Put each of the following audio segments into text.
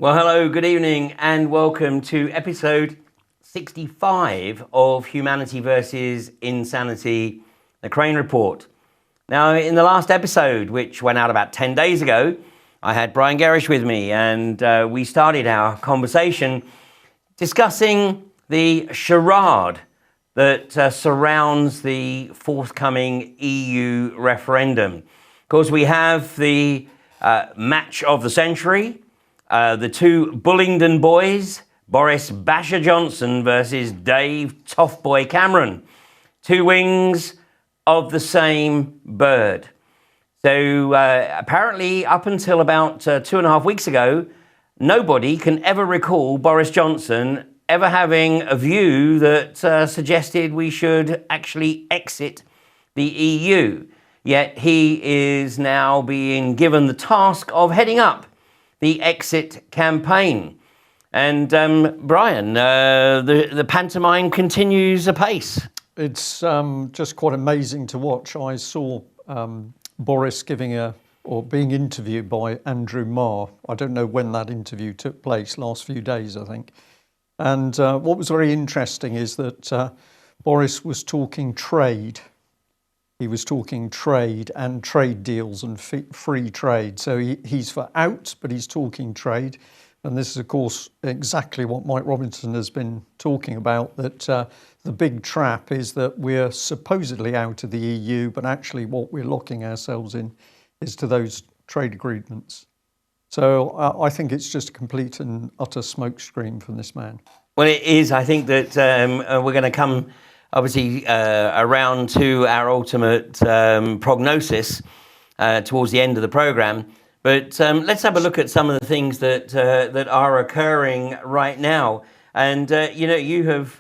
Well, hello, good evening, and welcome to episode 65 of Humanity versus Insanity, the Crane Report. Now, in the last episode, which went out about 10 days ago, I had Brian Gerrish with me, and we started our conversation discussing the charade that surrounds the forthcoming EU referendum. Of course, we have the match of the century, the two Bullingdon boys, Boris Basher Johnson versus Dave Toffboy Cameron. Two wings of the same bird. So apparently up until about 2.5 weeks ago, nobody can ever recall Boris Johnson ever having a view that suggested we should actually exit the EU. Yet he is now being given the task of heading up the exit campaign. And Brian, the pantomime continues apace. It's just quite amazing to watch. I saw Boris being interviewed by Andrew Marr. I don't know when that interview took place, last few days, I think. And what was very interesting is that Boris was talking trade. He was talking trade and trade deals and free trade. So he's for out, but he's talking trade. And this is, of course, exactly what Mike Robinson has been talking about, that the big trap is that we're supposedly out of the EU, but actually what we're locking ourselves in is to those trade agreements. So I think it's just a complete and utter smokescreen from this man. Well, it is. I think that we're going to come, obviously, around to our ultimate prognosis towards the end of the programme. But let's have a look at some of the things that that are occurring right now. And, you have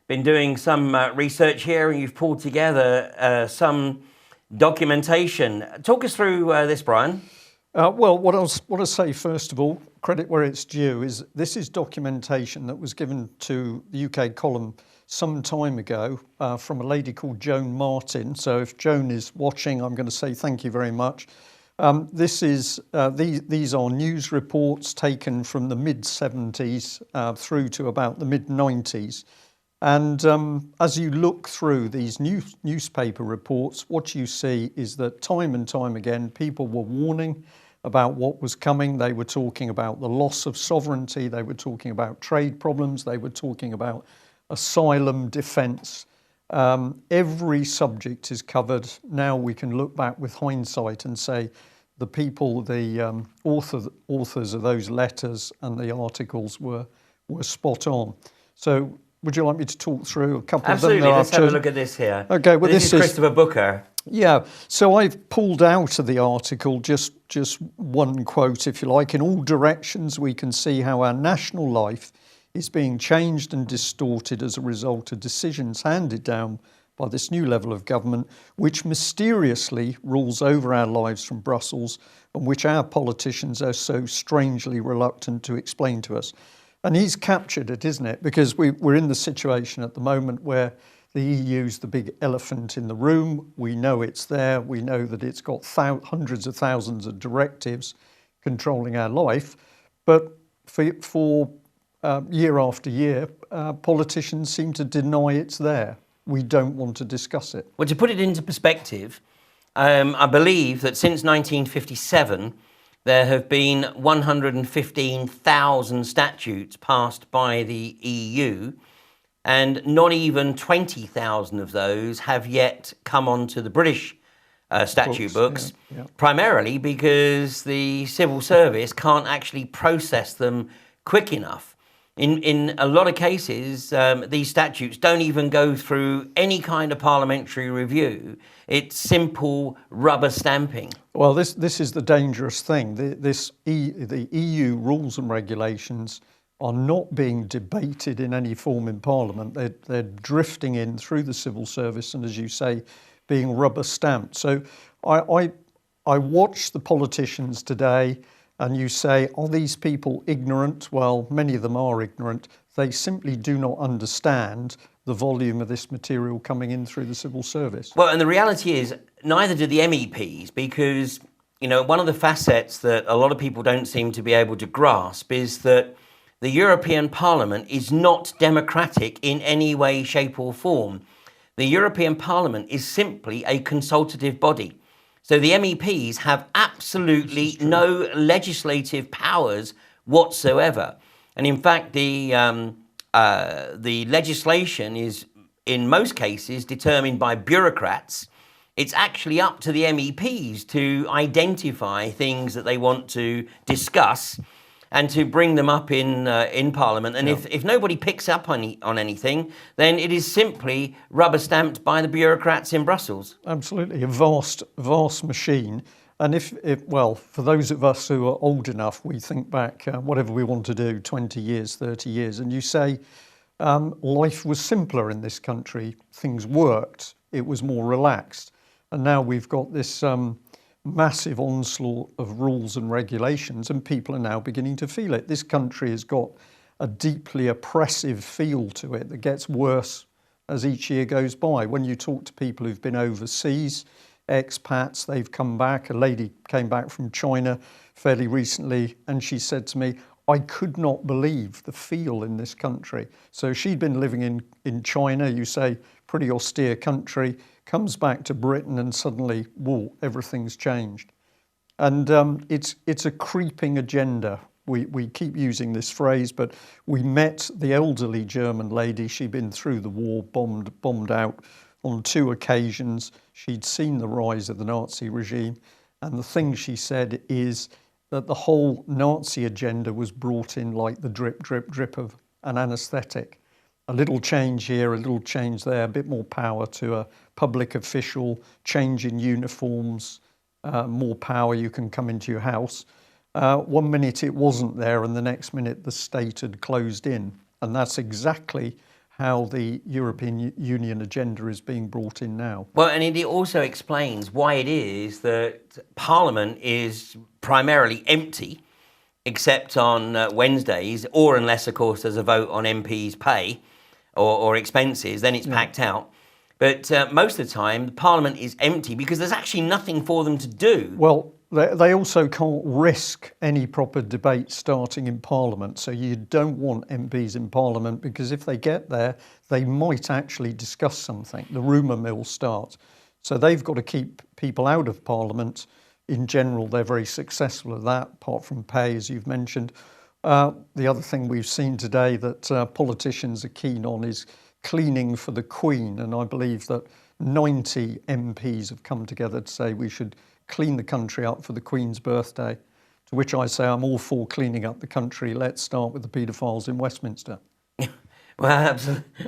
been doing some research here, and you've pulled together some documentation. Talk us through this, Brian. Well, what I'll say, first of all, credit where it's due, is this is documentation that was given to the UK column some time ago from a lady called Joan Martin. So if Joan is watching, I'm going to say thank you very much. These are news reports taken from the mid-70s through to about the mid-90s. And as you look through these newspaper reports, what you see is that time and time again, people were warning about what was coming. They were talking about the loss of sovereignty. They were talking about trade problems. They were talking about asylum, defence. Every subject is covered. Now we can look back with hindsight and say the people, the authors of those letters and the articles were spot on. So would you like me to talk through a couple Absolutely. of them? Let's have a look at this here. Okay, well, this is Christopher Booker. Yeah, so I've pulled out of the article just one quote, if you like. In all directions, we can see how our national life is being changed and distorted as a result of decisions handed down by this new level of government, which mysteriously rules over our lives from Brussels and which our politicians are so strangely reluctant to explain to us. And he's captured it, isn't it? Because we're in the situation at the moment where the EU's the big elephant in the room. We know it's there. We know that it's got hundreds of thousands of directives controlling our life. But for year after year, politicians seem to deny it's there. We don't want to discuss it. Well, to put it into perspective, I believe that since 1957, there have been 115,000 statutes passed by the EU, and not even 20,000 of those have yet come onto the British statute books, primarily because the civil service can't actually process them quick enough. In a lot of cases, these statutes don't even go through any kind of parliamentary review. It's simple rubber stamping. Well, this is the dangerous thing. The EU rules and regulations are not being debated in any form in Parliament. They're drifting in through the civil service and, as you say, being rubber stamped. So I watch the politicians today, and you say, are these people ignorant? Well, many of them are ignorant. They simply do not understand the volume of this material coming in through the civil service. Well, and the reality is, neither do the MEPs, because one of the facets that a lot of people don't seem to be able to grasp is that the European Parliament is not democratic in any way, shape or form. The European Parliament is simply a consultative body. So the MEPs have absolutely no legislative powers whatsoever. And in fact, the legislation is, in most cases, determined by bureaucrats. It's actually up to the MEPs to identify things that they want to discuss and to bring them up in Parliament. And if nobody picks up on anything, then it is simply rubber stamped by the bureaucrats in Brussels. Absolutely, a vast machine. And if for those of us who are old enough, we think back, whatever we want to do, 20 years, 30 years, and you say life was simpler in this country, things worked, it was more relaxed. And now we've got this massive onslaught of rules and regulations, and people are now beginning to feel it. This country has got a deeply oppressive feel to it that gets worse as each year goes by. When you talk to people who've been overseas, expats, they've come back. A lady came back from China fairly recently, and she said to me, I could not believe the feel in this country. So she'd been living in China, you say, pretty austere country, comes back to Britain and suddenly, whoa, everything's changed. And it's a creeping agenda. We keep using this phrase, but we met the elderly German lady. She'd been through the war, bombed out on 2 occasions. She'd seen the rise of the Nazi regime. And the thing she said is that the whole Nazi agenda was brought in like the drip, drip, drip of an anaesthetic. A little change here, a little change there, a bit more power to a public official, change in uniforms, more power, you can come into your house. 1 minute it wasn't there, and the next minute the state had closed in. And that's exactly how the European Union agenda is being brought in now. Well, and it also explains why it is that Parliament is primarily empty, except on Wednesdays, or unless, of course, there's a vote on MPs' pay or expenses, then it's packed out. But most of the time, Parliament is empty because there's actually nothing for them to do. Well, they also can't risk any proper debate starting in Parliament. So you don't want MPs in Parliament, because if they get there, they might actually discuss something. The rumour mill starts. So they've got to keep people out of Parliament. In general, they're very successful at that, apart from pay, as you've mentioned. The other thing we've seen today that politicians are keen on is cleaning for the Queen. And I believe that 90 MPs have come together to say we should clean the country up for the Queen's birthday, to which I say I'm all for cleaning up the country. Let's start with the paedophiles in Westminster. Well,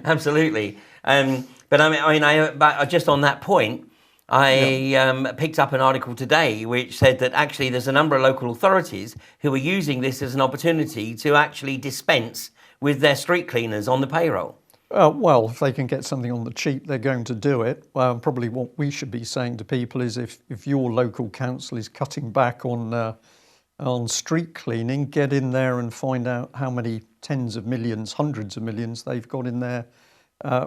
absolutely. But I just on that point, I picked up an article today which said that actually there's a number of local authorities who are using this as an opportunity to actually dispense with their street cleaners on the payroll. Well, if they can get something on the cheap, they're going to do it. Probably what we should be saying to people is if your local council is cutting back on street cleaning, get in there and find out how many tens of millions, hundreds of millions they've got in their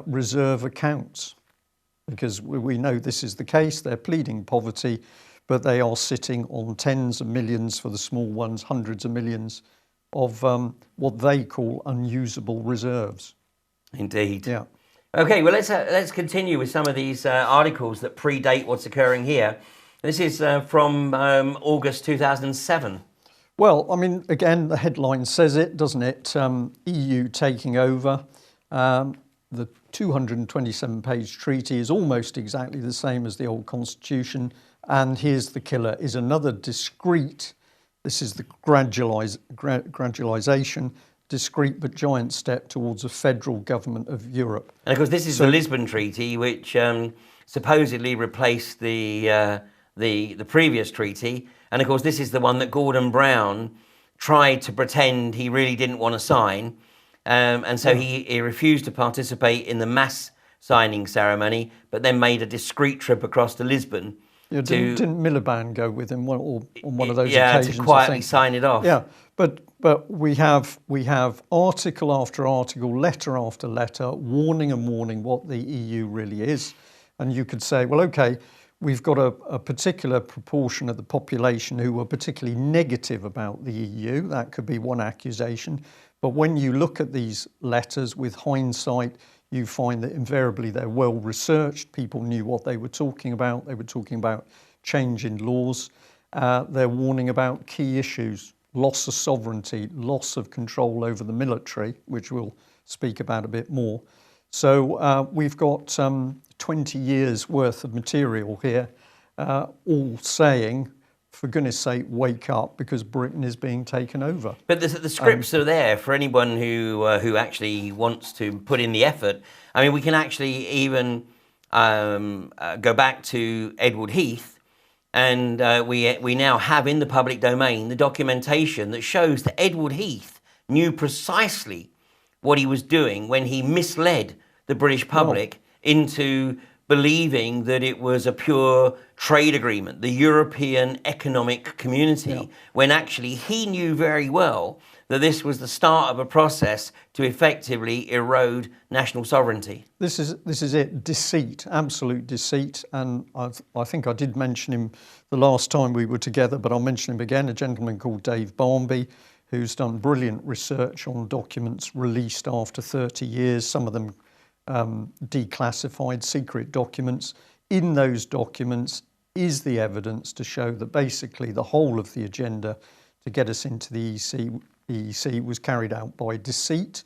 reserve accounts. Because we know this is the case. They're pleading poverty, but they are sitting on tens of millions for the small ones, hundreds of millions of what they call unusable reserves. Indeed. Yeah. Okay, well, let's continue with some of these articles that predate what's occurring here. This is from August 2007. Well, I mean, again, the headline says it, doesn't it? EU taking over. The 227-page treaty is almost exactly the same as the old constitution. And here's the killer, is another discrete, this is the gradualisation, discrete but giant step towards a federal government of Europe. And of course, this is the Lisbon Treaty, which supposedly replaced the previous treaty. And of course, this is the one that Gordon Brown tried to pretend he really didn't want to sign. And so he refused to participate in the mass signing ceremony, but then made a discreet trip across to Lisbon. Yeah, didn't Miliband go with him on one of those occasions? To quietly sign it off. Yeah, but we have article after article, letter after letter, warning and warning what the EU really is. And you could say, well, okay, we've got a particular proportion of the population who were particularly negative about the EU. That could be one accusation. But when you look at these letters with hindsight, you find that invariably they're well researched. People knew what they were talking about. They were talking about change in laws. They're warning about key issues: loss of sovereignty, loss of control over the military, which we'll speak about a bit more. So we've got 20 years worth of material here, all saying, for goodness sake, wake up, because Britain is being taken over. But the scripts are there for anyone who actually wants to put in the effort. I mean, we can actually even go back to Edward Heath, and we now have in the public domain the documentation that shows that Edward Heath knew precisely what he was doing when he misled the British public into believing that it was a pure trade agreement, the European Economic Community, when actually he knew very well that this was the start of a process to effectively erode national sovereignty. This is it, deceit, absolute deceit. And I think I did mention him the last time we were together, but I'll mention him again, a gentleman called Dave Barmby, who's done brilliant research on documents released after 30 years, some of them declassified secret documents. In those documents is the evidence to show that basically the whole of the agenda to get us into the EEC was carried out by deceit,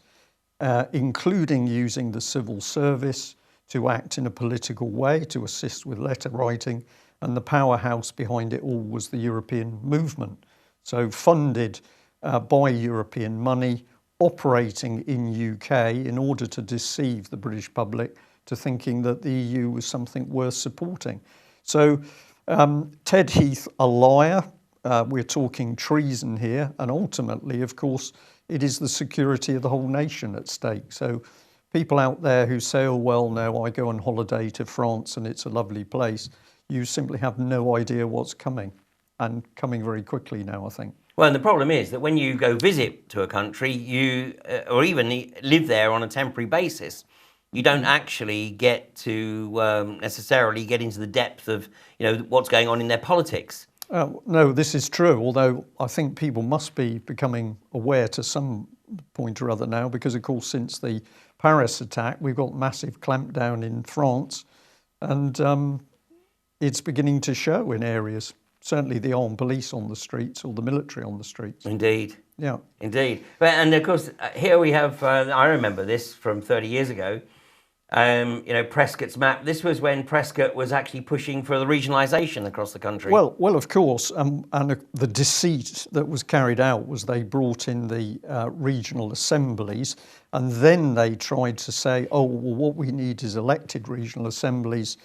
including using the civil service to act in a political way, to assist with letter writing, and the powerhouse behind it all was the European movement. So funded by European money, operating in UK in order to deceive the British public to thinking that the EU was something worth supporting. So Ted Heath, a liar. We're talking treason here. And ultimately, of course, it is the security of the whole nation at stake. So people out there who say, oh, well, no, I go on holiday to France and it's a lovely place, you simply have no idea what's coming, and coming very quickly now, I think. Well, and the problem is that when you go visit to a country, you or even live there on a temporary basis, you don't actually get to necessarily get into the depth of what's going on in their politics. No, this is true, although I think people must be becoming aware to some point or other now, because, of course, since the Paris attack, we've got massive clampdown in France, and it's beginning to show in areas. Certainly the armed police on the streets, or the military on the streets. Indeed. Yeah. Indeed. But, and of course, here we have, I remember this from 30 years ago, Prescott's map. This was when Prescott was actually pushing for the regionalisation across the country. Well, of course, and the deceit that was carried out was they brought in the regional assemblies, and then they tried to say, oh, well, what we need is elected regional assemblies.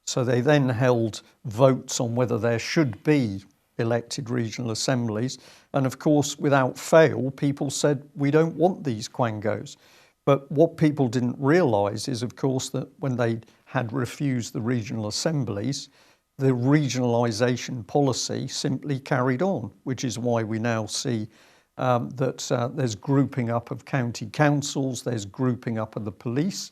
So they then held votes on whether there should be elected regional assemblies. And of course, without fail, people said, we don't want these quangos. But what people didn't realise is, of course, that when they had refused the regional assemblies, the regionalisation policy simply carried on, which is why we now see that there's grouping up of county councils, there's grouping up of the police.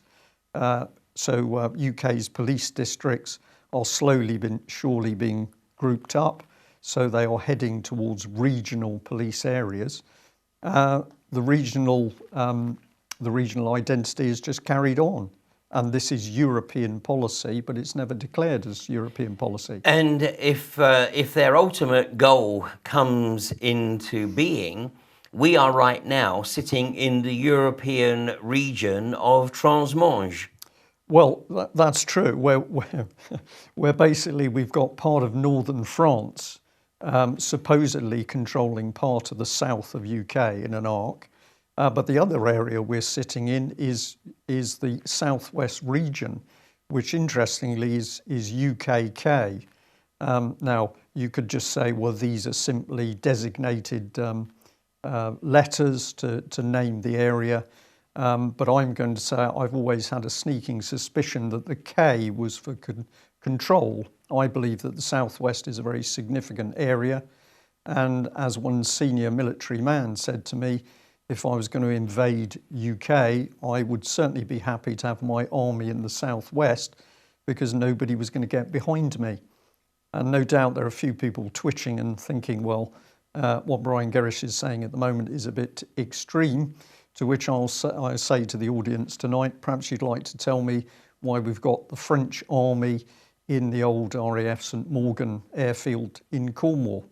So UK's police districts are slowly surely being grouped up. So they are heading towards regional police areas. The regional identity is just carried on. And this is European policy, but it's never declared as European policy. And if their ultimate goal comes into being, we are right now sitting in the European region of Transmanche. Well, that's true. Where basically we've got part of northern France supposedly controlling part of the south of UK in an arc. But the other area we're sitting in is the southwest region, which interestingly is UKK. Now, you could just say, well, these are simply designated letters to name the area. But I'm going to say I've always had a sneaking suspicion that the K was for control. I believe that the southwest is a very significant area. And as one senior military man said to me, if I was going to invade UK, I would certainly be happy to have my army in the southwest, because nobody was going to get behind me. And no doubt there are a few people twitching and thinking, well, what Brian Gerrish is saying at the moment is a bit extreme, to which I say to the audience tonight, perhaps you'd like to tell me why we've got the French army in the old RAF St Morgan airfield in Cornwall.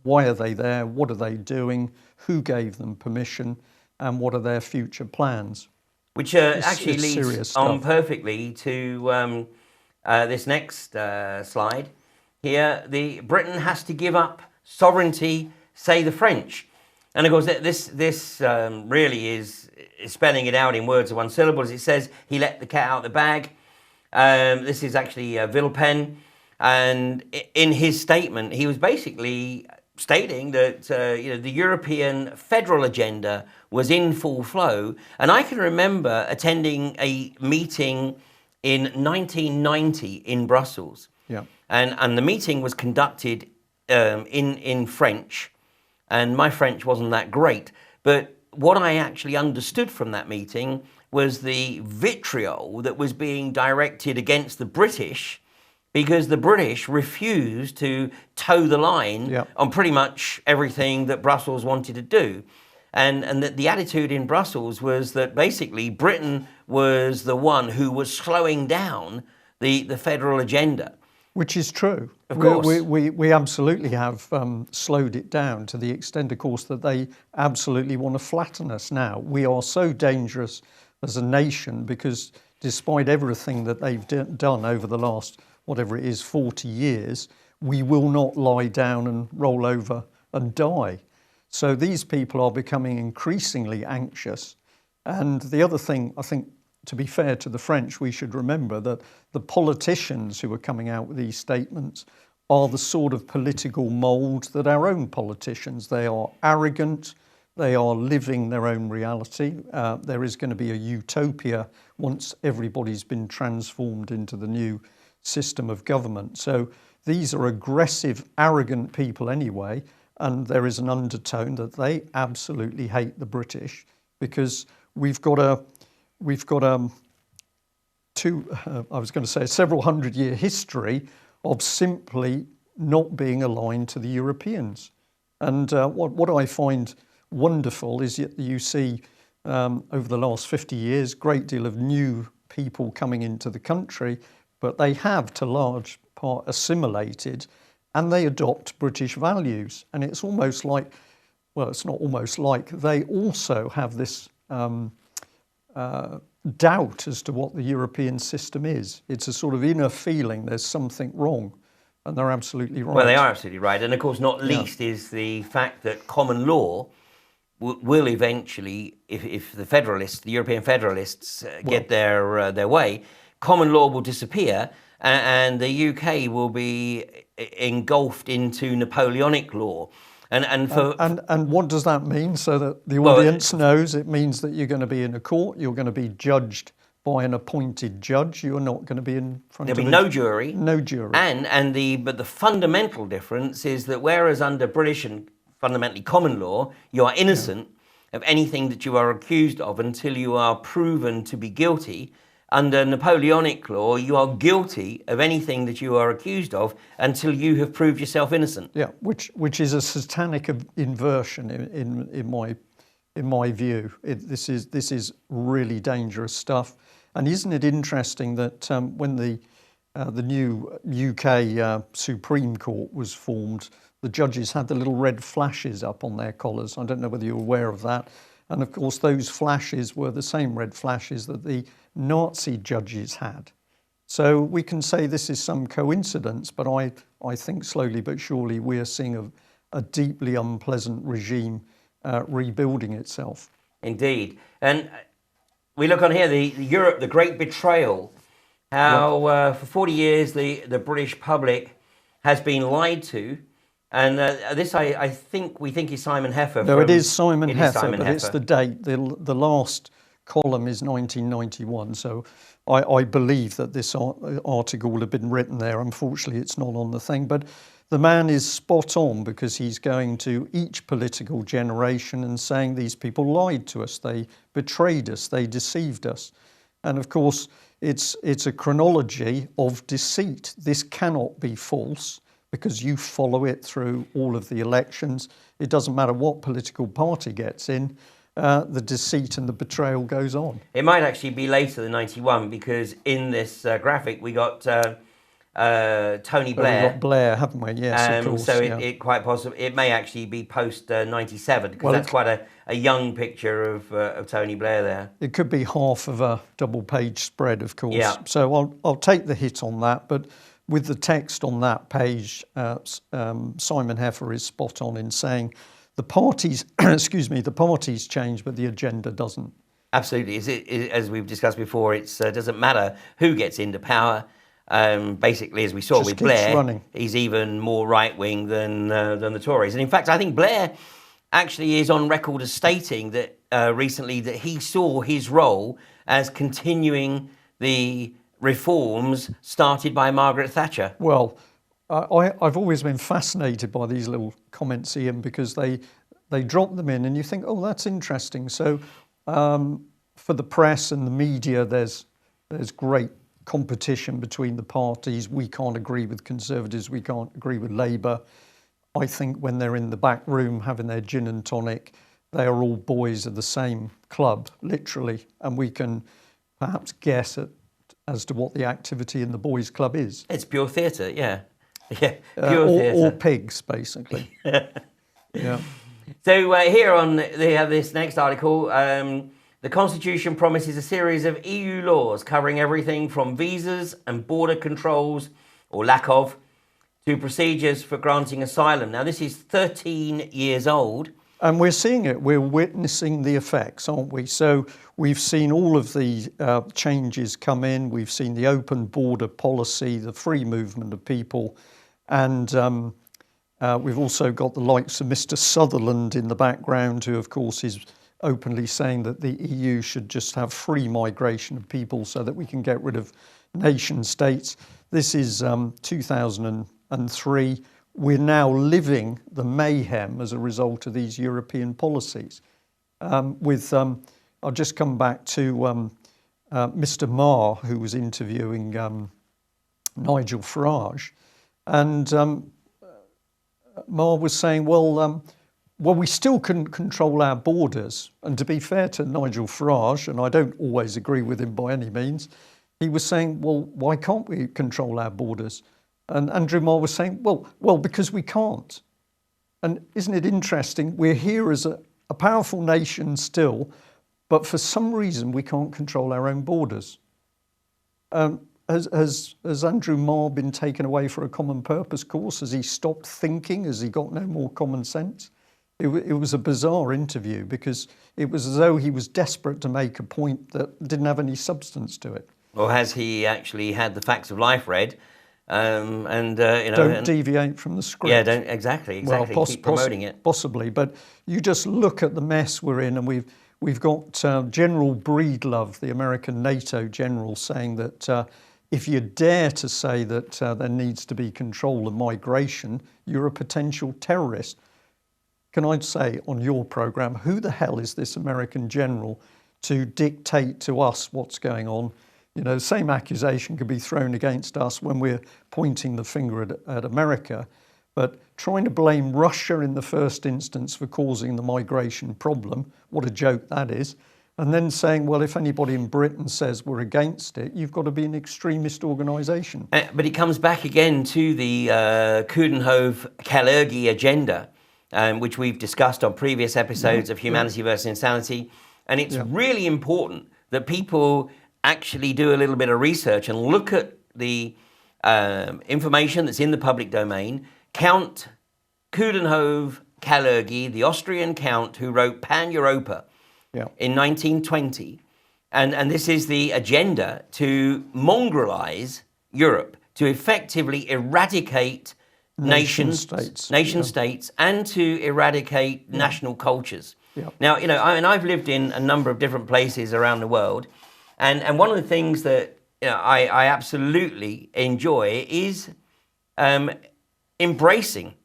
Why are they there? What are they doing? Who gave them permission? And what are their future plans? Which actually leads on perfectly to this next slide. Here, Britain has to give up sovereignty, say the French. And of course, this really is spelling it out in words of one syllable. As it says, he let the cat out of the bag. This is actually Villepin. And in his statement, he was basically stating that the European federal agenda was in full flow. And I can remember attending a meeting in 1990 in Brussels. Yeah. And the meeting was conducted in French, and my French wasn't that great. But what I actually understood from that meeting was the vitriol that was being directed against the British, because the British refused to toe the line on pretty much everything that Brussels wanted to do. And that the attitude in Brussels was that basically Britain was the one who was slowing down the federal agenda. Which is true. Of course. We absolutely have slowed it down to the extent, of course, that they absolutely want to flatten us now. We are so dangerous as a nation because despite everything that they've done over the last, whatever it is, 40 years, we will not lie down and roll over and die. So these people are becoming increasingly anxious. And the other thing, I think, to be fair to the French, we should remember that the politicians who are coming out with these statements are the sort of political mould that our own politicians, they are arrogant, they are living their own reality. There is going to be a utopia once everybody's been transformed into the new system of government. So these are aggressive, arrogant people anyway, and there is an undertone that they absolutely hate the British because we've got a several hundred-year history of simply not being aligned to the Europeans. And what I find wonderful is that you see over the last 50 years, great deal of new people coming into the country, but they have to large part assimilated and they adopt British values. And it's almost like, well, it's not almost like, they also have this doubt as to what the European system is. It's a sort of inner feeling there's something wrong, and they're absolutely right. Well, they are absolutely right. And of course, not least is the fact that common law will eventually, if the European federalists get their way, common law will disappear, and the UK will be engulfed into Napoleonic law. And what does that mean? So that the audience knows, it means that you're going to be in a court, you're going to be judged by an appointed judge. You're not going to be in front of there'll be no jury. No jury. But the fundamental difference is that whereas under British and fundamentally common law, you are innocent of anything that you are accused of until you are proven to be guilty. Under Napoleonic law, you are guilty of anything that you are accused of until you have proved yourself innocent. Yeah, which is a satanic inversion in my view. This is really dangerous stuff. And isn't it interesting that when the new UK Supreme Court was formed, the judges had the little red flashes up on their collars. I don't know whether you're aware of that. And of course, those flashes were the same red flashes that the Nazi judges had. So we can say this is some coincidence, but I think slowly but surely we are seeing a deeply unpleasant regime rebuilding itself. Indeed. And we look on here, Europe, the great betrayal, how for 40 years the British public has been lied to. And this, we think is Simon Heffer. No, it is Simon Heffer, but it's the date. The last column is 1991, so I believe that this article will have been written there. Unfortunately, it's not on the thing, but the man is spot on because he's going to each political generation and saying these people lied to us, they betrayed us, they deceived us. And of course, it's a chronology of deceit. This cannot be false because you follow it through all of the elections. It doesn't matter what political party gets in, the deceit and the betrayal goes on. It might actually be later than 91 because in this graphic we got Tony Blair. We've got Blair, haven't we? Yes, of course. So it quite possible it may actually be post 97 because that's quite a young picture of Tony Blair there. It could be half of a double-page spread, of course. Yeah. So I'll take the hit on that, but with the text on that page, Simon Heffer is spot on in saying the parties, the parties change, but the agenda doesn't. Absolutely. As we've discussed before, it doesn't matter who gets into power. Basically, as we saw with Blair, he's even more right-wing than the Tories. And in fact, I think Blair actually is on record as stating that recently that he saw his role as continuing the reforms started by Margaret Thatcher. Well, I've always been fascinated by these little comments, Ian, because they drop them in and you think, oh, that's interesting. So for the press and the media, there's great competition between the parties. We can't agree with Conservatives, we can't agree with Labour. I think when they're in the back room having their gin and tonic, they are all boys of the same club, literally, and we can perhaps guess as to what the activity in the boys' club is. It's pure theatre, yeah. Yeah, pure theatre. Or pigs, basically. Yeah. So here on, they have this next article. The Constitution promises a series of EU laws covering everything from visas and border controls, or lack of, to procedures for granting asylum. Now, this is 13 years old. And we're seeing it. We're witnessing the effects, aren't we? So we've seen all of the changes come in. We've seen the open border policy, the free movement of people. And we've also got the likes of Mr. Sutherland in the background, who, of course, is openly saying that the EU should just have free migration of people so that we can get rid of nation states. This is 2003. We're now living the mayhem as a result of these European policies. I'll just come back to Mr. Marr, who was interviewing Nigel Farage, and Marr was saying, well, we still couldn't control our borders. And to be fair to Nigel Farage, and I don't always agree with him by any means, he was saying, well, why can't we control our borders? And Andrew Marr was saying, well, because we can't. And isn't it interesting? We're here as a powerful nation still, but for some reason we can't control our own borders. Has Andrew Marr been taken away for a common purpose course? Has he stopped thinking? Has he got no more common sense? It was a bizarre interview because it was as though he was desperate to make a point that didn't have any substance to it. Or has he actually had the facts of life read? Don't deviate from the script. Yeah, don't exactly. Well, keep promoting it. Possibly, but you just look at the mess we're in, and we've got General Breedlove, the American NATO general, saying that if you dare to say that there needs to be control of migration, you're a potential terrorist. Can I say on your programme, who the hell is this American general to dictate to us what's going on? You know, the same accusation could be thrown against us when we're pointing the finger at America, but trying to blame Russia in the first instance for causing the migration problem, what a joke that is, and then saying, well, if anybody in Britain says we're against it, you've got to be an extremist organisation. But it comes back again to the Coudenhove-Kalergi agenda, which we've discussed on previous episodes of Humanity versus Insanity, and it's really important that people actually do a little bit of research and look at the information that's in the public domain. Count Coudenhove-Kalergi, the Austrian count who wrote Pan-Europa in 1920. And this is the agenda to mongrelize Europe, to effectively eradicate nation states and to eradicate national cultures. Now, you know, I've lived in a number of different places around the world. And one of the things that I absolutely enjoy is embracing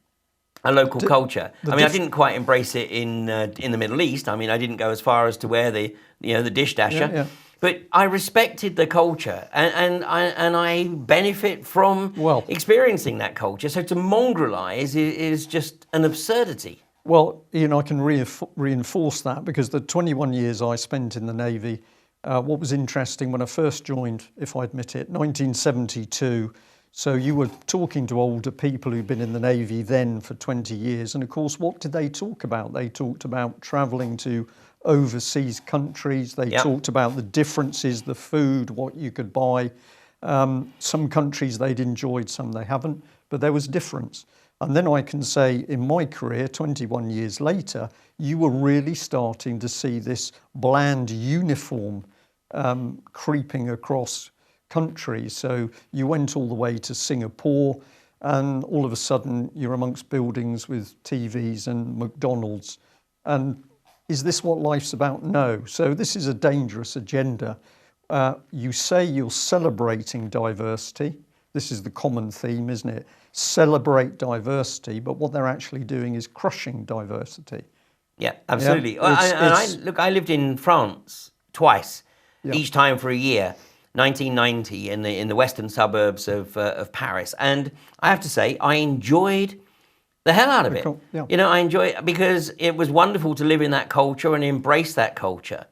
a local culture. I didn't quite embrace it in the Middle East. I mean, I didn't go as far as to wear the dish dasher. But I respected the culture, and I benefit from experiencing that culture. So to mongrelize is just an absurdity. Well, Ian, I can reinforce that, because the 21 years I spent in the Navy, what was interesting when I first joined, if I admit it, 1972. So you were talking to older people who'd been in the Navy then for 20 years. And of course, what did they talk about? They talked about travelling to overseas countries. They talked about the differences, the food, what you could buy. Some countries they'd enjoyed, some they haven't, but there was difference. And then I can say in my career, 21 years later, you were really starting to see this bland uniform creeping across countries. So you went all the way to Singapore, and all of a sudden you're amongst buildings with TVs and McDonald's. And is this what life's about? No. So this is a dangerous agenda. You say you're celebrating diversity. This is the common theme, isn't it? Celebrate diversity, but what they're actually doing is crushing diversity. Yeah, absolutely. Yeah, I lived in France twice, each time for a year. 1990 in the western suburbs of Paris, and I have to say I enjoyed the hell out of it. Yeah. You know, I enjoy it because it was wonderful to live in that culture and embrace that culture.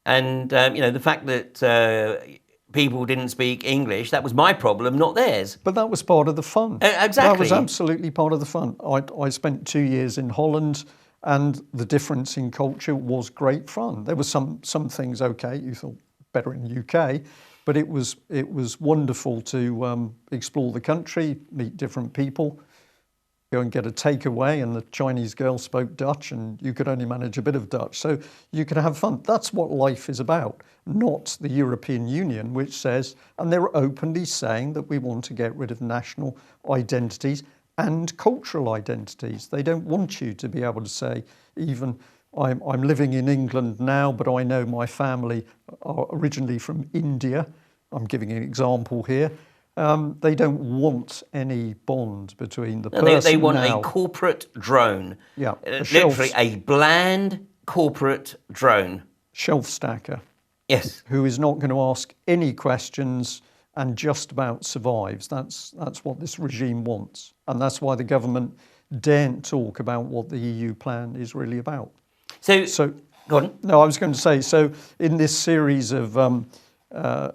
And you know, the fact that people didn't speak English, that was my problem, not theirs. But that was part of the fun. Exactly. That was absolutely part of the fun. I spent 2 years in Holland, and the difference in culture was great fun. There were some things okay, you thought better in the UK, but it was wonderful to explore the country, meet different people, go and get a takeaway, and the Chinese girl spoke Dutch and you could only manage a bit of Dutch. So you could have fun. That's what life is about, not the European Union, which says, and they're openly saying that we want to get rid of national identities and cultural identities. They don't want you to be able to say, even I'm living in England now, but I know my family are originally from India. I'm giving an example here. They don't want any bond between the person. They want a corporate drone. Yeah, literally a bland corporate drone. Shelf stacker. Yes. Who is not going to ask any questions and just about survives. That's what this regime wants. And that's why the government daren't talk about what the EU plan is really about. So go on. No, I was going to say, so in this series of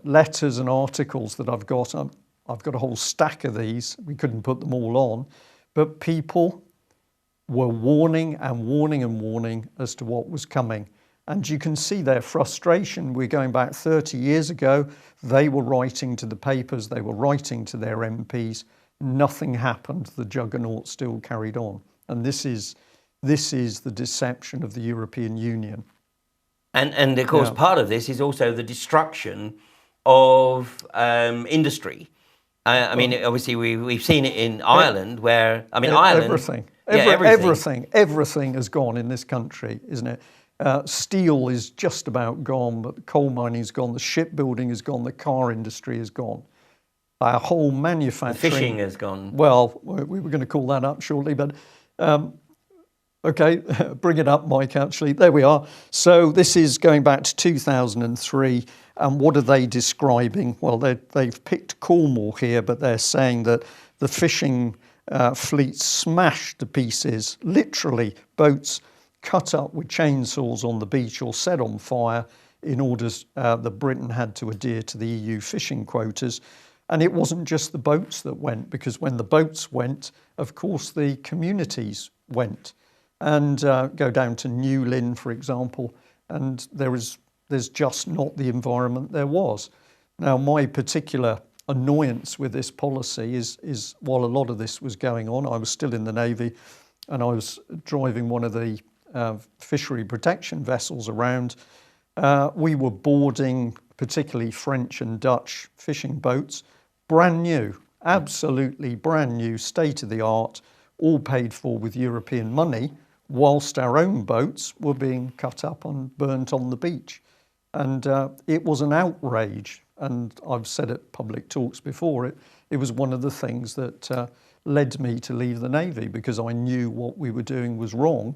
letters and articles that I've got a whole stack of these. We couldn't put them all on, but people were warning and warning and warning as to what was coming. And you can see their frustration. We're going back 30 years ago. They were writing to the papers. They were writing to their MPs. Nothing happened. The juggernaut still carried on. And this is the deception of the European Union. And of course, part of this is also the destruction of industry. I mean, obviously, we've seen it in Ireland, where Ireland, everything has gone in this country, isn't it? Steel is just about gone, but the coal mining is gone, the shipbuilding is gone, the car industry is gone. Our whole manufacturing, the fishing has gone. Well, we were going to call that up shortly, but okay, bring it up, Mike. Actually, there we are. So this is going back to 2003. And what are they describing? Well, they've picked Cornwall here, but they're saying that the fishing fleet smashed to pieces, literally boats cut up with chainsaws on the beach or set on fire in order that Britain had to adhere to the EU fishing quotas. And it wasn't just the boats that went, because when the boats went, of course, the communities went. And go down to New Lynn, for example, and there's just not the environment there was. Now, my particular annoyance with this policy is while a lot of this was going on, I was still in the Navy and I was driving one of the fishery protection vessels around. We were boarding particularly French and Dutch fishing boats, brand new, absolutely brand new, state of the art, all paid for with European money, whilst our own boats were being cut up and burnt on the beach. And it was an outrage. And I've said at public talks before, it was one of the things that led me to leave the Navy, because I knew what we were doing was wrong.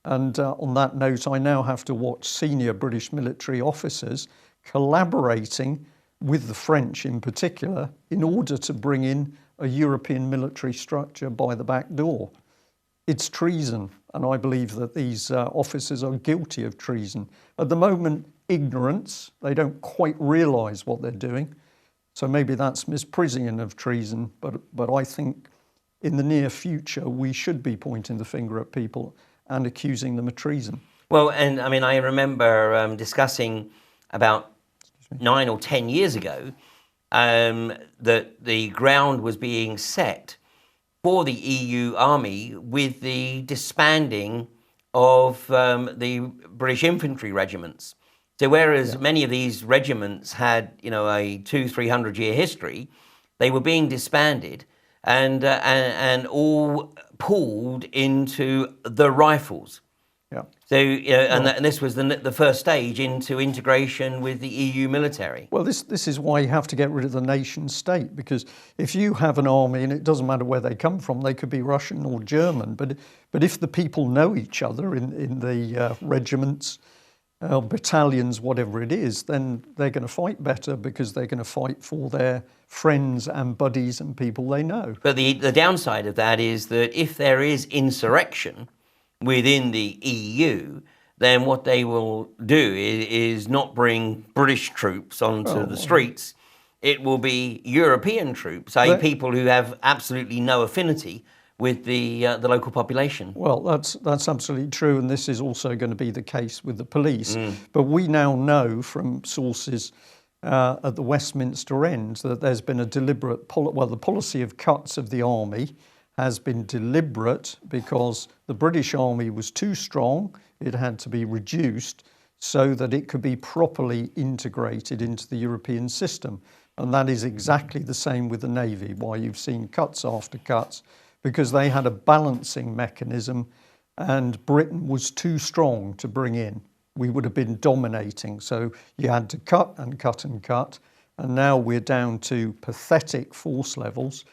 And on that note, I now have to watch senior British military officers collaborating with the French in particular in order to bring in a European military structure by the back door. It's treason, and I believe that these officers are guilty of treason. At the moment, ignorance, they don't quite realise what they're doing. So maybe that's misprision of treason, but I think in the near future we should be pointing the finger at people and accusing them of treason. Well, and I mean, I remember discussing about 9 or 10 years ago that the ground was being set for the EU army with the disbanding of the British infantry regiments. So whereas many of these regiments had, a 200-300 year history, they were being disbanded and all pulled into the rifles. Yeah. So, and this was the first stage into integration with the EU military. Well, this is why you have to get rid of the nation state, because if you have an army, and it doesn't matter where they come from, they could be Russian or German, but if the people know each other in the regiments, battalions, whatever it is, then they're going to fight better because they're going to fight for their friends and buddies and people they know. But the downside of that is that if there is insurrection within the EU, then what they will do is not bring British troops onto the streets. It will be European troops, i.e. people who have absolutely no affinity with the local population. Well, that's absolutely true, and this is also going to be the case with the police. But we now know from sources at the Westminster end that there's been a deliberate, the policy of cuts of the army has been deliberate because the British army was too strong. It had to be reduced so that it could be properly integrated into the European system. And that is exactly the same with the Navy, why you've seen cuts after cuts, because they had a balancing mechanism and Britain was too strong to bring in. We would have been dominating. So you had to cut and cut and cut. And now we're down to pathetic force levels.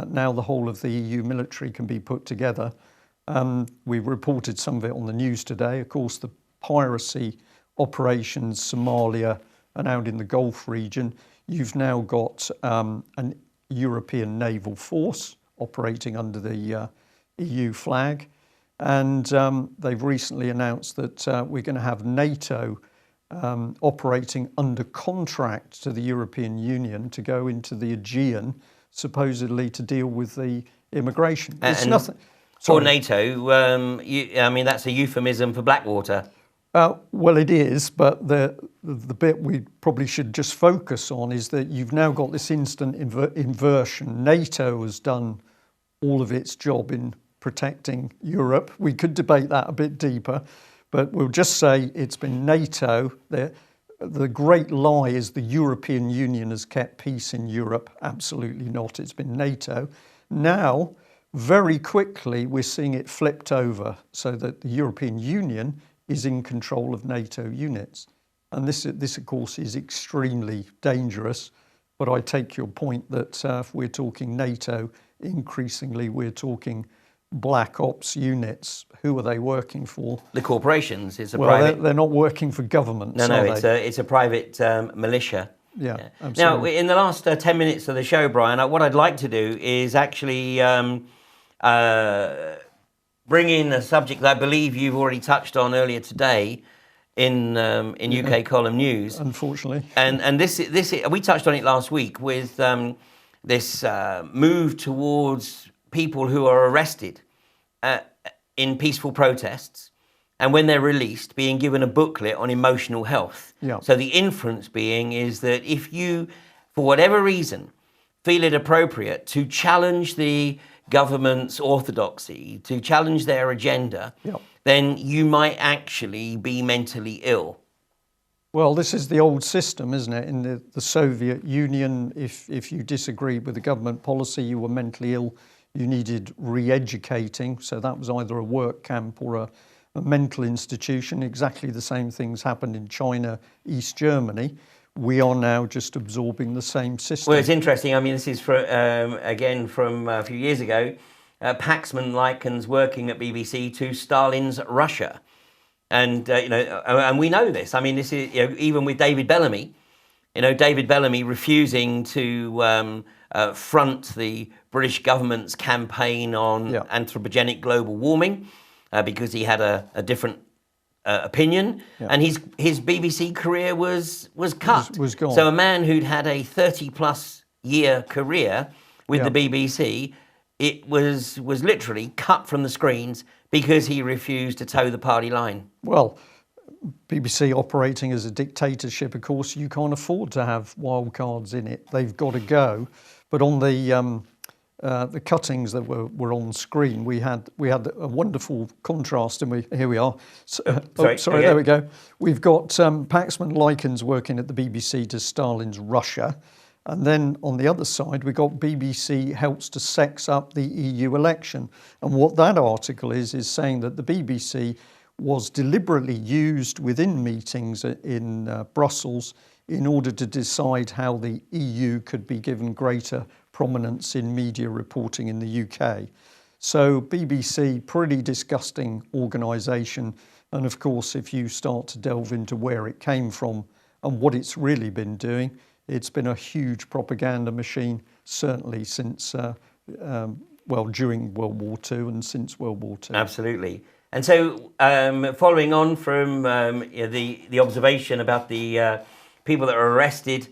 Now the whole of the EU military can be put together. We reported some of it on the news today. Of course, the piracy operations, Somalia and out in the Gulf region, you've now got an European naval force operating under the EU flag. And they've recently announced that we're going to have NATO operating under contract to the European Union to go into the Aegean, supposedly to deal with the immigration. It's nothing. For NATO, I mean, that's a euphemism for Blackwater. Well, it is, but the bit we probably should just focus on is that you've now got this instant inversion. NATO has done all of its job in protecting Europe. We could debate that a bit deeper, but we'll just say it's been NATO. The great lie is the European Union has kept peace in Europe. Absolutely not. It's been NATO. Now, very quickly, we're seeing it flipped over so that the European Union is in control of NATO units. And this of course, is extremely dangerous. But I take your point that if we're talking NATO, increasingly we're talking black ops units. Who are they working for? The corporations. It's a private. They're not working for governments. No, it's a private militia. Yeah. Now, in the last 10 minutes of the show, Brian, what I'd like to do is actually bring in a subject that I believe you've already touched on earlier today in UK Column News. Unfortunately. And this we touched on it last week with this move towards people who are arrested in peaceful protests, and when they're released, being given a booklet on emotional health. Yeah. So the inference being is that if you, for whatever reason, feel it appropriate to challenge the government's orthodoxy, to challenge their agenda, then you might actually be mentally ill. Well, this is the old system, isn't it? In the Soviet Union, if you disagreed with the government policy, you were mentally ill, you needed re-educating. So that was either a work camp or a mental institution. Exactly the same things happened in China, East Germany. We are now just absorbing the same system. Well, it's interesting. I mean, this is again from a few years ago. Paxman likens working at BBC to Stalin's Russia. And and we know this. I mean, this is even with David Bellamy. David Bellamy refusing to front the British government's campaign on anthropogenic global warming because he had a different opinion, and his BBC career was cut. Was gone. So a man who'd had a 30+ year career with the BBC, it was literally cut from the screens because he refused to toe the party line. Well, BBC operating as a dictatorship, of course, you can't afford to have wild cards in it. They've got to go. But on the cuttings that were on screen, we had a wonderful contrast, and here we are. Sorry, there we go. We've got Paxman Likens working at the BBC to Stalin's Russia. And then on the other side, we got BBC helps to sex up the EU election. And what that article is saying that the BBC was deliberately used within meetings in Brussels in order to decide how the EU could be given greater prominence in media reporting in the UK. So BBC, pretty disgusting organisation. And of course, if you start to delve into where it came from and what it's really been doing, it's been a huge propaganda machine, certainly since, during World War II and since World War II. Absolutely. And so following on from the observation about the people that are arrested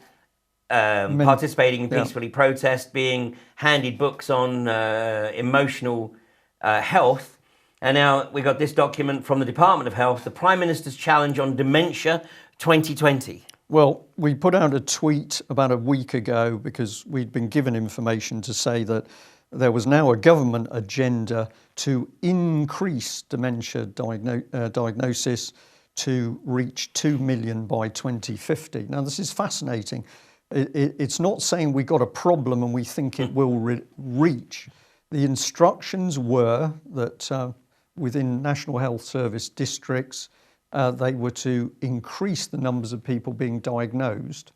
participating in peacefully protest, being handed books on emotional health, and now we got this document from the Department of Health, the Prime Minister's Challenge on Dementia 2020. Well, we put out a tweet about a week ago because we'd been given information to say that there was now a government agenda to increase dementia diagnosis to reach 2 million by 2050. Now, this is fascinating. It's not saying we got a problem and we think it will reach. The instructions were that within National Health Service districts, they were to increase the numbers of people being diagnosed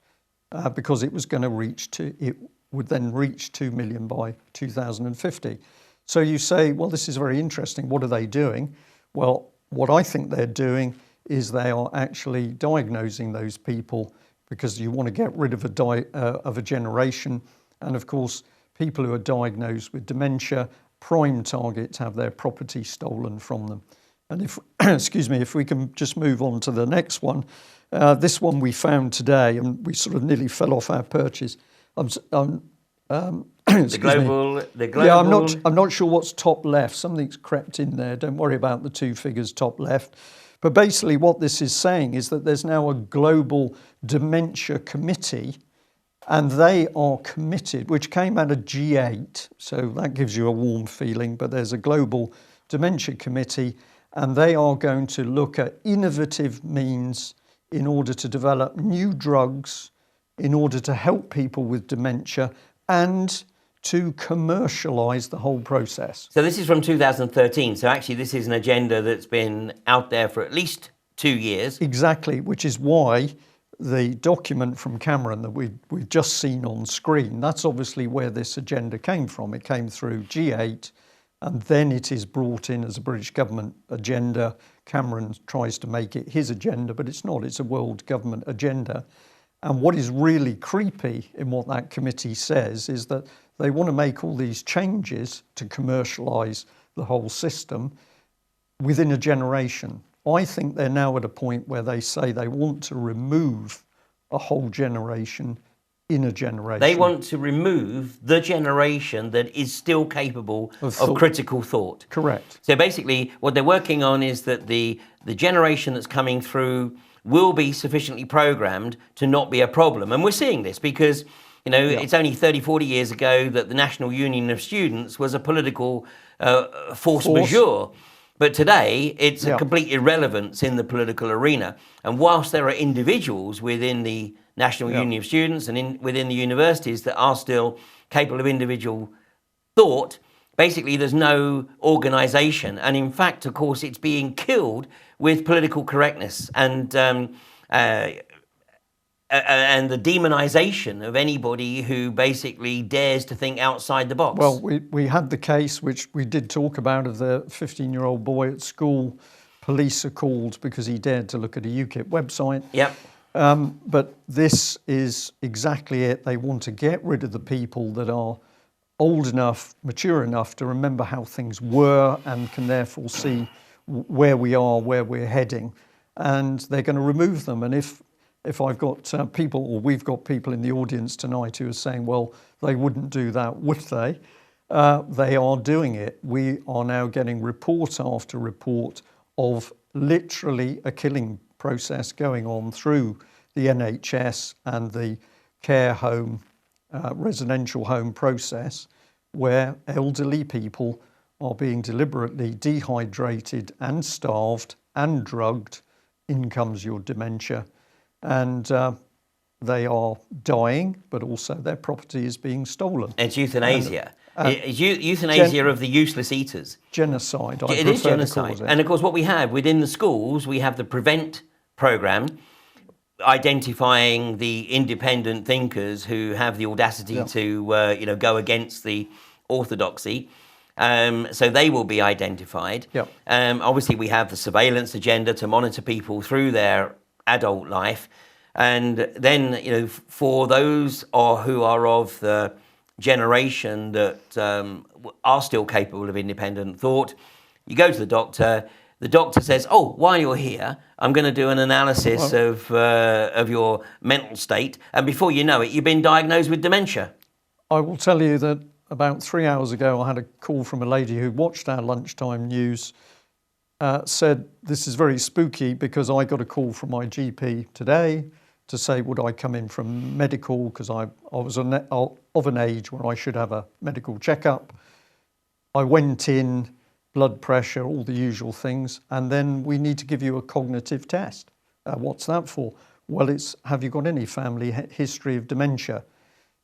because it was going to it would then reach 2 million by 2050. So you say, well, this is very interesting. What are they doing? Well, what I think they're doing is they are actually diagnosing those people because you want to get rid of a generation. And of course, people who are diagnosed with dementia, prime target to have their property stolen from them. And if, if we can just move on to the next one. This one we found today, and we sort of nearly fell off our perches. The global. Yeah, I'm not sure what's top left. Something's crept in there. Don't worry about the two figures top left. But basically what this is saying is that there's now a global dementia committee, and they are committed, which came out of G8, so that gives you a warm feeling, but there's a global dementia committee, and they are going to look at innovative means in order to develop new drugs in order to help people with dementia and to commercialise the whole process. So this is from 2013. So actually this is an agenda that's been out there for at least 2 years. Exactly, which is why the document from Cameron that we've just seen on screen, that's obviously where this agenda came from. It came through G8 and then it is brought in as a British government agenda. Cameron tries to make it his agenda, but it's not. It's a world government agenda. And what is really creepy in what that committee says is that they want to make all these changes to commercialise the whole system within a generation. I think they're now at a point where they say they want to remove a whole generation in a generation. They want to remove the generation that is still capable of critical thought. Correct. So basically what they're working on is that the generation that's coming through will be sufficiently programmed to not be a problem. And we're seeing this because, it's only 30, 40 years ago that the National Union of Students was a political force majeure. But today, it's a complete irrelevance in the political arena. And whilst there are individuals within the National Union of Students and within the universities that are still capable of individual thought, basically there's no organisation. And in fact, of course, it's being killed with political correctness and the demonisation of anybody who basically dares to think outside the box. Well, we had the case, which we did talk about, of the 15-year-old boy at school police are called because he dared to look at a UKIP website. Yep. But this is exactly it. They want to get rid of the people that are old enough, mature enough to remember how things were and can therefore see where we are, where we're heading. And they're going to remove them. And if I've got people, or we've got people in the audience tonight who are saying, well, they wouldn't do that, would they? They are doing it. We are now getting report after report of literally a killing process going on through the NHS and the care home, residential home process, where elderly people are being deliberately dehydrated and starved and drugged. In comes your dementia. And they are dying, but also their property is being stolen. It's euthanasia. It's euthanasia of the useless eaters. Genocide. It is genocide. And of course, what we have within the schools, we have the PREVENT programme, identifying the independent thinkers who have the audacity to go against the orthodoxy. So they will be identified. Yep. Obviously, we have the surveillance agenda to monitor people through their adult life. And then, for those who are of the generation that are still capable of independent thought, you go to the doctor says, oh, while you're here, I'm going to do an analysis of your mental state. And before you know it, you've been diagnosed with dementia. I will tell you that about 3 hours ago, I had a call from a lady who watched our lunchtime news, said, this is very spooky because I got a call from my GP today to say, would I come in from medical, because I was of an age where I should have a medical checkup. I went in, blood pressure, all the usual things, and then we need to give you a cognitive test. What's that for? Well, it's, have you got any family history of dementia?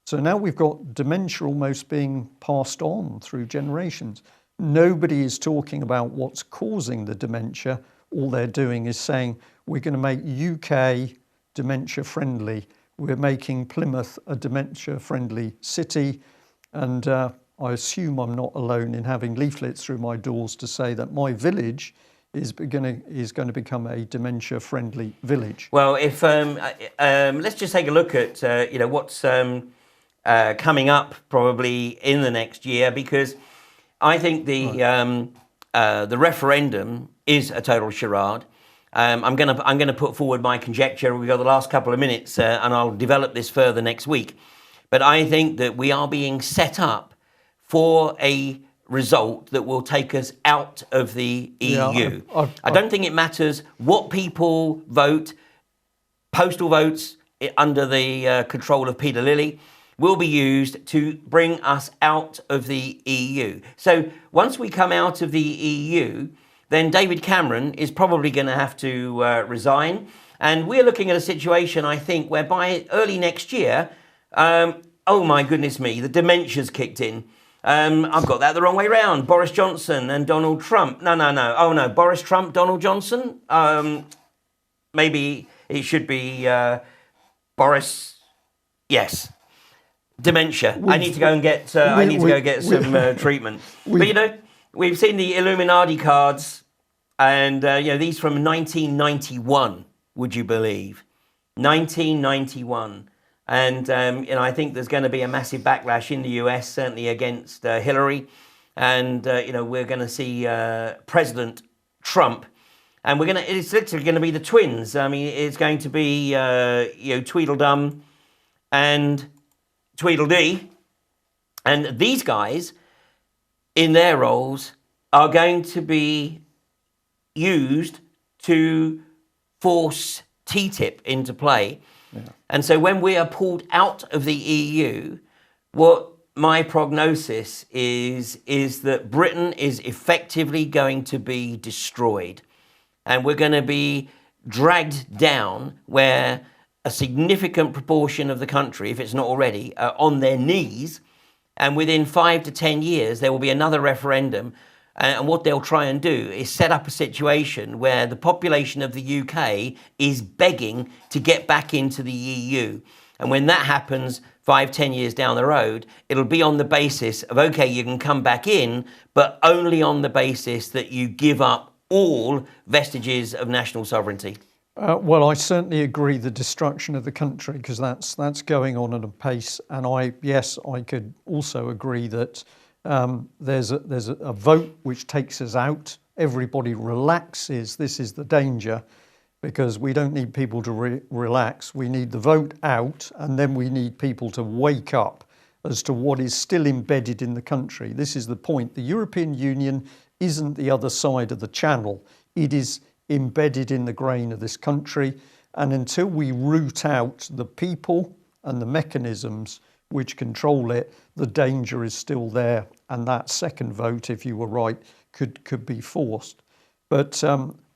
So now we've got dementia almost being passed on through generations. Nobody is talking about what's causing the dementia. All they're doing is saying, we're going to make UK dementia friendly. We're making Plymouth a dementia friendly city. And I assume I'm not alone in having leaflets through my doors to say that my village is going to become a dementia friendly village. Well, if let's just take a look at what's coming up probably in the next year, because I think the referendum is a total charade. I'm going to put forward my conjecture. We've got the last couple of minutes, and I'll develop this further next week. But I think that we are being set up for a result that will take us out of the EU. I don't think it matters what people vote. Postal votes under the control of Peter Lilly will be used to bring us out of the EU. So once we come out of the EU, then David Cameron is probably going to have to resign. And we're looking at a situation, I think, whereby early next year, oh my goodness me, the dementia's kicked in. I've got that the wrong way round. Boris Johnson and Donald Trump. No. Oh no, Boris Trump, Donald Johnson. Maybe it should be Boris. Yes. Dementia. I need to go and get. I need to go get some treatment. But we've seen the Illuminati cards, and these from 1991. Would you believe? 1991, and I think there's going to be a massive backlash in the US, certainly against Hillary, and we're going to see President Trump, and it's literally going to be the twins. I mean, it's going to be Tweedledum and Tweedledee, and these guys in their roles are going to be used to force TTIP into play. Yeah. And so when we are pulled out of the EU, what my prognosis is that Britain is effectively going to be destroyed, and we're going to be dragged down where a significant proportion of the country, if it's not already, are on their knees. And within 5 to 10 years, there will be another referendum. And what they'll try and do is set up a situation where the population of the UK is begging to get back into the EU. And when that happens 5-10 years down the road, it'll be on the basis of, okay, you can come back in, but only on the basis that you give up all vestiges of national sovereignty? Well, I certainly agree the destruction of the country, because that's going on at a pace. And I could also agree that there's a vote which takes us out. Everybody relaxes. This is the danger, because we don't need people to relax. We need the vote out, and then we need people to wake up as to what is still embedded in the country. This is the point. The European Union isn't the other side of the channel. It is embedded in the grain of this country. And until we root out the people and the mechanisms which control it, the danger is still there. And that second vote, if you were right, could be forced. But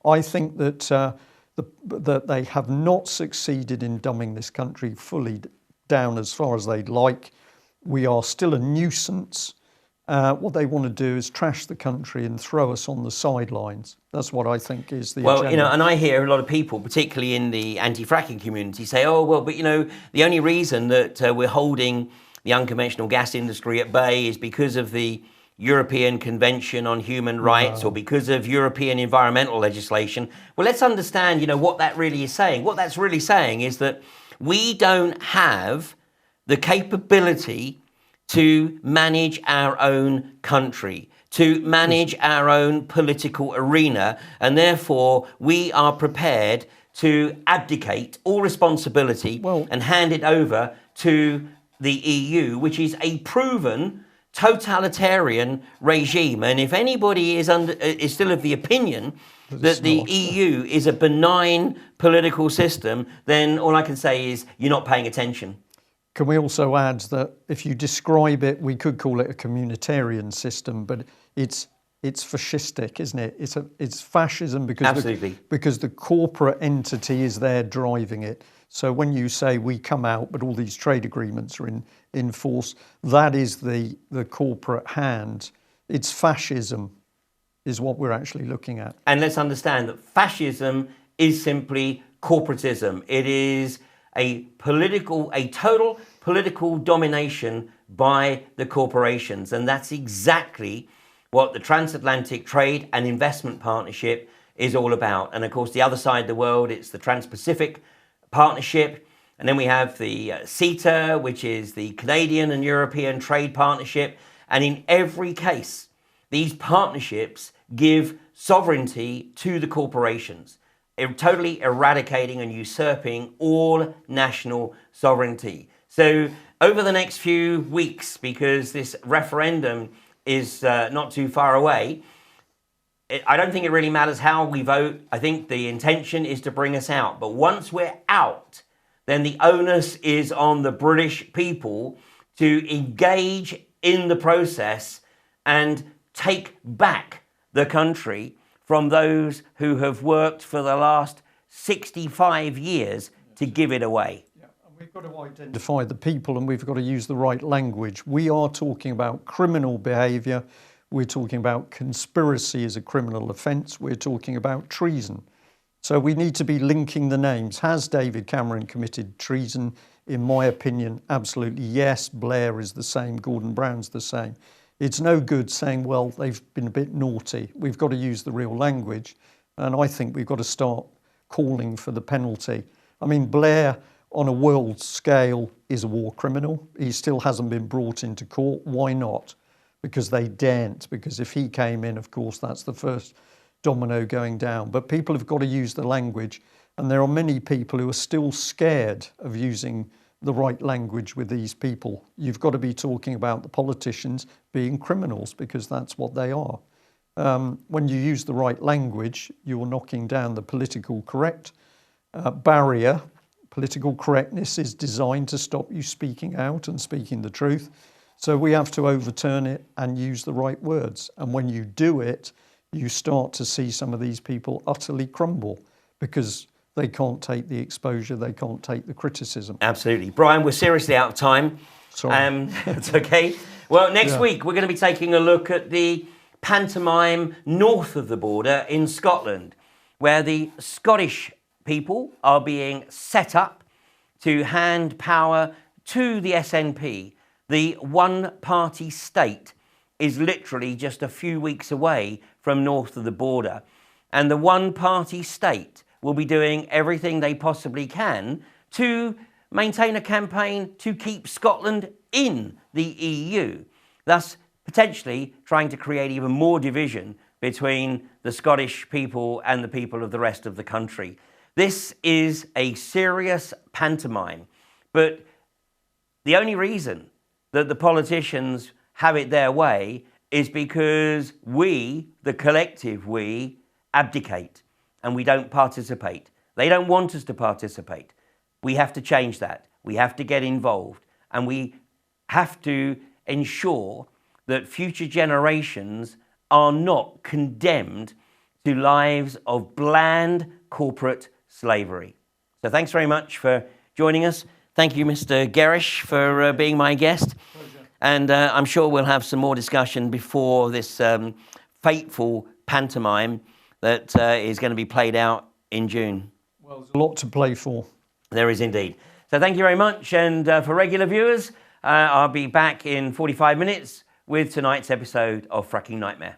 I think that that they have not succeeded in dumbing this country fully down as far as they'd like. We are still a nuisance. What they want to do is trash the country and throw us on the sidelines. That's what I think is the agenda. And I hear a lot of people, particularly in the anti-fracking community, say, the only reason that we're holding the unconventional gas industry at bay is because of the European Convention on Human Rights or because of European environmental legislation. Well, let's understand, what that really is saying. What that's really saying is that we don't have the capability to manage our own country, to manage our own political arena, and therefore we are prepared to abdicate all responsibility and hand it over to the EU, which is a proven totalitarian regime. And if anybody is still of the opinion that the EU is a benign political system, then all I can say is you're not paying attention. Can we also add that if you describe it, we could call it a communitarian system, but it's fascistic, isn't it? It's fascism because the corporate entity is there driving it. So when you say we come out, but all these trade agreements are in force, that is the corporate hand. It's fascism is what we're actually looking at. And let's understand that fascism is simply corporatism. It is a total political domination by the corporations. And that's exactly what the Transatlantic Trade and Investment Partnership is all about. And of course, the other side of the world, it's the Trans-Pacific Partnership. And then we have the CETA, which is the Canadian and European Trade Partnership. And in every case, these partnerships give sovereignty to the corporations, totally eradicating and usurping all national sovereignty. So over the next few weeks, because this referendum is not too far away, I don't think it really matters how we vote. I think the intention is to bring us out. But once we're out, then the onus is on the British people to engage in the process and take back the country from those who have worked for the last 65 years to give it away. Yeah, and we've got to identify the people, and we've got to use the right language. We are talking about criminal behaviour. We're talking about conspiracy as a criminal offence. We're talking about treason. So we need to be linking the names. Has David Cameron committed treason? In my opinion, absolutely yes. Blair is the same. Gordon Brown's the same. It's no good saying, well, they've been a bit naughty. We've got to use the real language. And I think we've got to start calling for the penalty. I mean, Blair, on a world scale, is a war criminal. He still hasn't been brought into court. Why not? Because they daren't. Because if he came in, of course, that's the first domino going down. But people have got to use the language. And there are many people who are still scared of using the right language with these people. You've got to be talking about the politicians being criminals, because that's what they are. When you use the right language, you're knocking down the political correct barrier. Political correctness is designed to stop you speaking out and speaking the truth. So we have to overturn it and use the right words. And when you do it, you start to see some of these people utterly crumble, because they can't take the exposure, they can't take the criticism. Absolutely. Brian, we're seriously out of time. Sorry. It's okay. Well, next week, we're going to be taking a look at the pantomime north of the border in Scotland, where the Scottish people are being set up to hand power to the SNP. The one-party state is literally just a few weeks away from north of the border. and the one-party state will be doing everything they possibly can to maintain a campaign to keep Scotland in the EU, thus potentially trying to create even more division between the Scottish people and the people of the rest of the country. This is a serious pantomime, but the only reason that the politicians have it their way is because we, the collective we, abdicate and we don't participate. They don't want us to participate. We have to change that. We have to get involved, and we have to ensure that future generations are not condemned to lives of bland corporate slavery. So thanks very much for joining us. Thank you, Mr. Gerrish, for being my guest. Pleasure. And I'm sure we'll have some more discussion before this fateful pantomime that is going to be played out in June. Well, there's a lot to play for. There is indeed. So thank you very much. And for regular viewers, I'll be back in 45 minutes with tonight's episode of Fracking Nightmare.